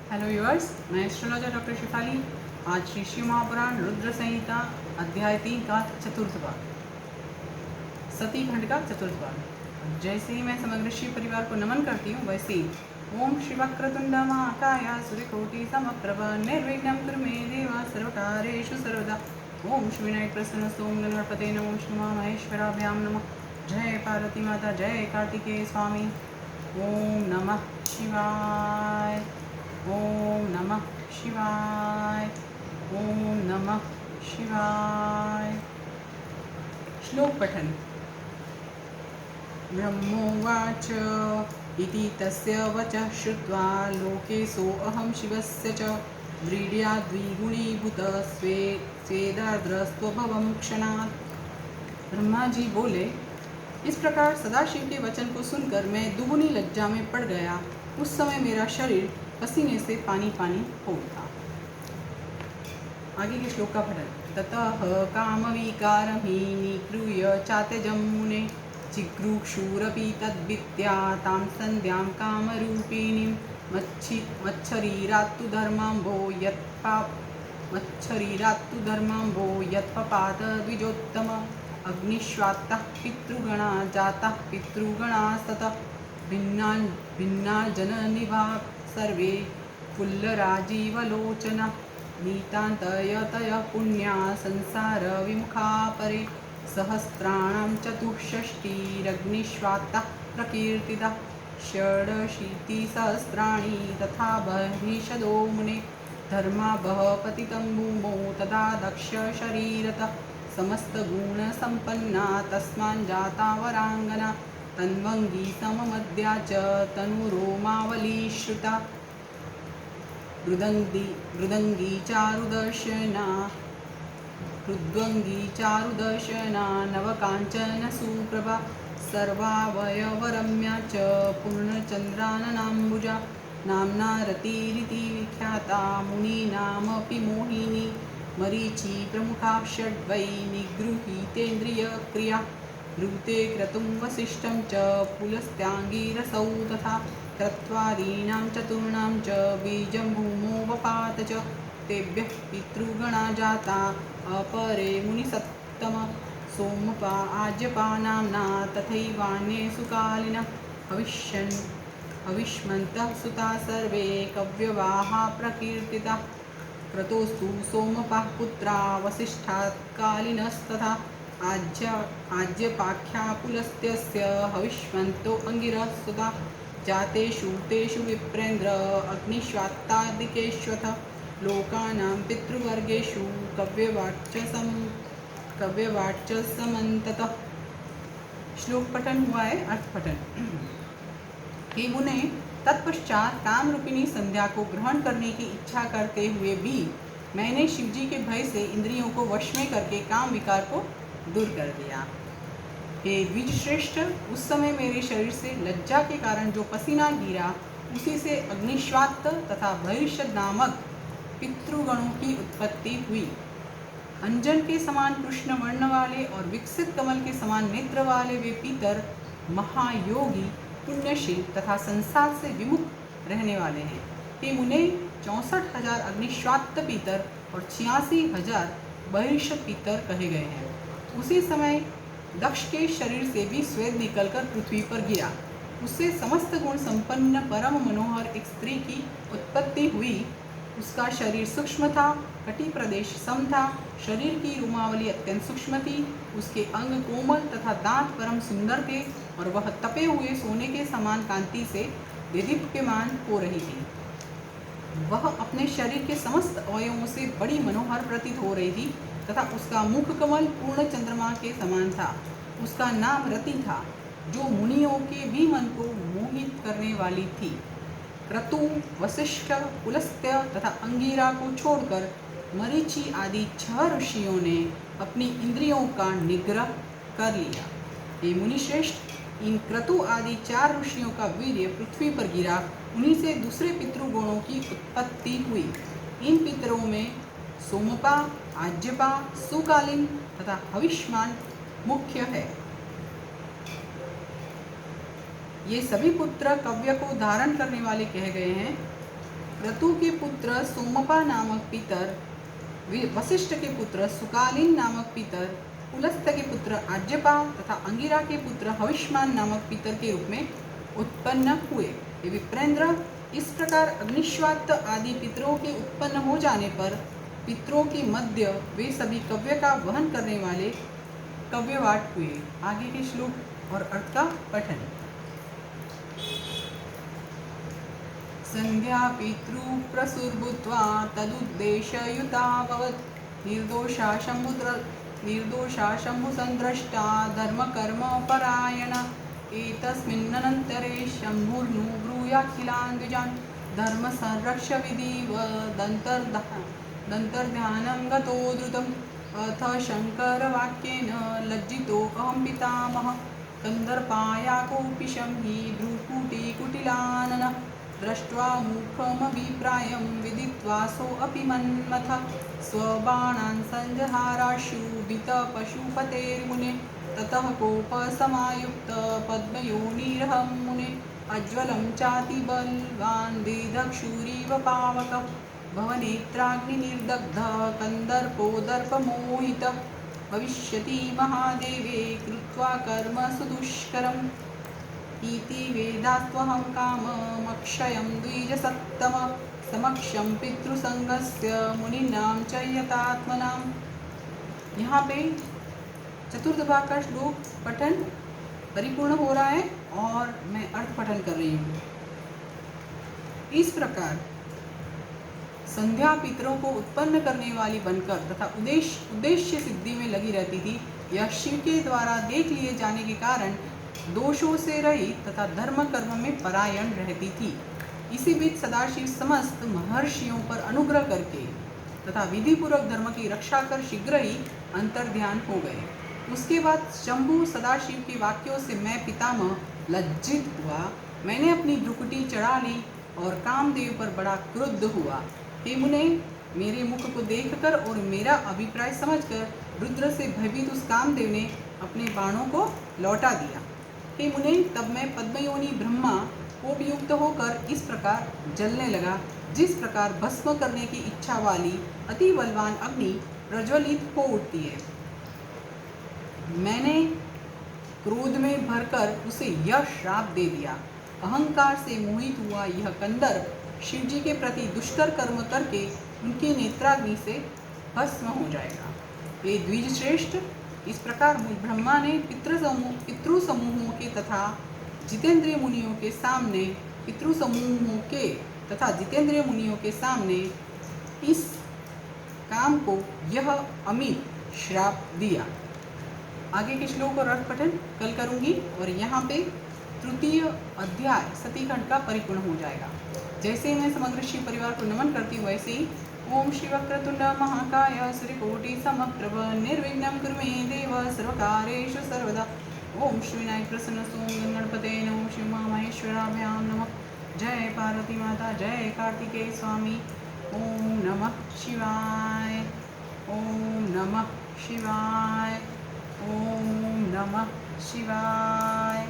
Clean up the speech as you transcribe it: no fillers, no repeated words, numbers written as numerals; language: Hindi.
हेलो व्यूअर्स, मैं एस्ट्रोलॉजर डॉक्टर शिफाली। आज श्री शिव महापुराण रुद्र संहिता अध्याय 3 का चतुर्थ भाग, सती खंड का चतुर्थ भाग। जैसे ही मैं समग्र शिव परिवार को नमन करती हूँ, वैसे ही ओम श्री वक्रतुंड महाकाय सूर्यकोटि समप्रभ निर्विघ्नं कुरु मे देव सर्वकार्येषु सर्वदा। ओम श्री विनायक प्रसन्न सोम गणपते नमः। ओम श्री महेश्वराभ्याम नमः। जय पार्वती माता, जय कार्तिकेय स्वामी। ओम नमः शिवाय। ओम नमः शिवाय। ओम नमः शिवाय। श्लोक पठन। ब्रह्मोवाच इति तस्य वचः श्रुत्वा लोकेशोऽहं शिवस्य च व्रीड्याद्विगुणीभूत स्वेदार्द्रस्त्वभवं क्षणात्। ब्रह्मा जी बोले, इस प्रकार सदाशिव के वचन को सुनकर मैं दुगुनी लज्जा में पड़ गया। उस समय मेरा शरीर पसीने से पानी पानी हो उठा। आगे के श्लोक का पठन। ततः कामविकारहि निगृह्य चात्यजं मुने जिगृक्षुरपि तद्विद्या तां सन्ध्यां कामरूपिणीं मच्छरीरात्तु धर्माम्भो यत्पपात द्विजोत्तम अग्निश्वात्तः पितृगणा जाताः पितृगणास्ततः भिन्ना जननिभा सर्वे फुल्लराजीवलोचना नीतान्तयतयः पुण्या संसारविमुखा परे सहस्राणां चतुष्षष्टिरग्निश्वात्तः प्रकीर्तितः षडशीतिसहस्राणि तथा बहिषदो मुने धर्माभः पतितं भूमौ तदा दक्ष शरीरतः समस्तगुणसम्पन्ना तस्माञ्जाता वराङ्गना तन्वङ्गी सममद्या च तनुरोमावली श्रुता हृद्वङ्गी चारुदर्शना नवकाञ्चन सुप्रभा सर्वावयवरम्या च पूर्णचन्द्राननाम्बुजा नाम्ना रतिरिति विख्याता मुनीनामपि मोहिनी मरीचि प्रमुखा षड्वै निगृहीतेन्द्रियक्रिया ऋते क्रतुं वसिष्ठं च पुलस्त्याङ्गिरसौ तथा क्रत्वादीनां चतुर्णां च बीजं भूमो वपात च तेभ्यः पितृगणा जाता अपरे मुनिसत्तम सोमपा आज्यपा नाम्ना तथैवान्ये सुकालिनः हविष्मन्तः सुता सर्वे कव्यवाहा प्रकीर्तिताः क्रतोस्तु सोमपाः पुत्रा वसिष्ठात्कालिनस्तथा आज्यपाख्या पुलस्त्यस्य हविष्मन्तो अंगिरः सुता जातेषु तेषु विप्रेन्द्र अग्निश्वात्तादिकेष्वथ लोकानां पितृवर्गेषु कव्यवाच्य समन्ततः। श्लोक पठन हुआ है, अर्थ पठन। हे मुने, तत्पश्चात काम रूपिणी संध्या को ग्रहण करने की इच्छा करते हुए भी मैंने शिवजी के भय से इंद्रियों को वश में करके काम विकार को दूर कर दिया। हे द्विज श्रेष्ठ, उस समय मेरे शरीर से लज्जा के कारण जो पसीना गिरा, उसी से अग्निश्वात्त तथा भविष्य नामक पितृगणों की उत्पत्ति हुई। अंजन के समान कृष्ण वर्ण वाले और विकसित कमल के समान नेत्र वाले वे पितर महायोगी, पुण्यशील तथा संसार से विमुख रहने वाले हैं। हे मुने, 64,000 अग्निश्वात्त पितर और 86,000 बहिष्यत पितर कहे गए हैं। उसी समय दक्ष के शरीर से भी स्वेद निकलकर पृथ्वी पर गिरा। उससे समस्त गुण संपन्न परम मनोहर एक स्त्री की उत्पत्ति हुई। उसका शरीर सूक्ष्म था, कटी प्रदेश सम था, शरीर की रुमावली अत्यंत सूक्ष्म थी, उसके अंग कोमल तथा दांत परम सुंदर थे और वह तपे हुए सोने के समान कांति से देदीप्यमान हो रही थी। वह अपने शरीर के समस्त अवयवों से बड़ी मनोहर प्रतीत हो रही थी तथा उसका मुख कमल पूर्ण चंद्रमा के समान था। उसका नाम रति था, जो मुनियों के भी मन को मोहित करने वाली थी। क्रतु, वशिष्ठ, पुलस्त्य तथा अंगिरा को छोड़कर मरीचि आदि 6 ऋषियों ने अपनी इंद्रियों का निग्रह कर लिया। हे मुनिश्रेष्ठ, इन क्रतु आदि 4 ऋषियों का वीर्य पृथ्वी पर गिरा। उन्हीं से दूसरे पितृगणों की उत्पत्ति हुई। इन पितरों में सोमपा, आज्यपा, सुकालीन तथा हविष्मान मुख्य है। ये सभी पुत्र कव्य को धारण करने वाले कहे गए हैं। क्रतु के पुत्र सोमपा नामक पितर, वशिष्ठ के पुत्र सुकालीन नामक पितर, पुलस्त्य के पुत्र आज्यपा तथा अंगिरा के पुत्र हविष्मान नामक पितर के रूप में उत्पन्न हुए। ये विप्रेंद्र, इस प्रकार अग्निश्वात आदि पितरों के उत्पन्न हो जाने पर पितरों के मध्य वे सभी कव्य का वहन करने वाले कव्यवाट हुए। आगे के श्लोक और अर्थ का पठन। संध्या पितृ प्रसुर्भूत्वा तदुद्देशयुताभवत् निर्दोषा शम्भुसंद्रष्टा धर्मकर्म परायण एतस्मिन्नन्तरे शम्भुर्नु ब्रूयाखिलान् द्विजान् धर्म संरक्ष विधिवदन्तर्ध्यानं गतो द्रुतम् अथ शङ्करवाक्येन लज्जितोऽहं पितामहः कन्दर्पाया कोऽपिशं हि भ्रूकुटिकुटिलाननः दृष्ट्वा मुखमभिप्रायं विदित्वा सोऽपि मन्मथ स्वबाणान् सञ्जहाराशुभितपशुपतेर्मुने ततः कोपसमायुक्त पद्मयोनिरहं मुने अज्वलं चातिबलवान् दिदक्षुरिव पावकः भवनेत्राग्निर्दग्ध कन्दर्पो दर्पमोहितः भविष्यति महादेवे कृत्वा कर्म सुदुष्करम् इति वेदास्त्वहं काममक्षयं द्विजसत्तम समक्षं पितृसंगस्य मुनीनां च यतात्मनां। यहाँ पे चतुर्थ भाग का श्लोक पठन परिपूर्ण हो रहा है और मैं अर्थ पठन कर रही हूँ। इस प्रकार संध्या पितरों को उत्पन्न करने वाली बनकर तथा उद्देश्य सिद्धि में लगी रहती थी। यह शिव के द्वारा देख लिए जाने के कारण दोषों से रहित तथा धर्म कर्म में परायण रहती थी। इसी बीच सदाशिव समस्त महर्षियों पर अनुग्रह करके तथा विधि पूर्वक धर्म की रक्षा कर शीघ्र ही अंतर्ध्यान हो गए। उसके बाद शंभु सदाशिव के वाक्यों से मैं पितामह लज्जित हुआ। मैंने अपनी भ्रुकुटी चढ़ा ली और कामदेव पर बड़ा क्रुद्ध हुआ। हे मुने, मेरे मुख को देखकर और मेरा अभिप्राय समझकर रुद्र से भयभीत उस कामदेव ने अपने बाणों को लौटा दिया। हे मुने, तब मैं पद्मयोनि ब्रह्मा कोपयुक्त होकर इस प्रकार जलने लगा, जिस प्रकार भस्म करने की इच्छा वाली अति बलवान अग्नि प्रज्वलित हो उठती है। मैंने क्रोध में भरकर उसे यह श्राप दे दिया। अहंकार से मोहित हुआ यह कंदर्प शिवजी के प्रति दुष्कर कर्म करके उनकी नेत्राग्नि से भस्म हो जाएगा। हे द्विज श्रेष्ठ, इस प्रकार ब्रह्मा ने पितृ समूहों के तथा जितेंद्रिय मुनियों के सामने इस काम को यह अमित श्राप दिया। आगे के श्लोक और अर्थ पठन कल करूंगी और यहाँ पे तृतीय अध्याय सतीखंड का परिपूर्ण हो जाएगा। जैसे मैं समग्र शिव परिवार को नमन करती हूँ, वैसे ही ओम श्री वक्रतुंड महाकाय श्रीकोटि समप्रभ निर्विघ्नं कुरु मे देव सर्वकार्येषु सर्वदा। ओम श्री विनायक प्रसन्न सोम गणपते नमः। श्री उमामहेश्वराभ्यां नमः। जय पार्वती माता, जय कार्तिकेय स्वामी। ओम नमः शिवाय, ओम नमः शिवाय, ओम नमः शिवाय।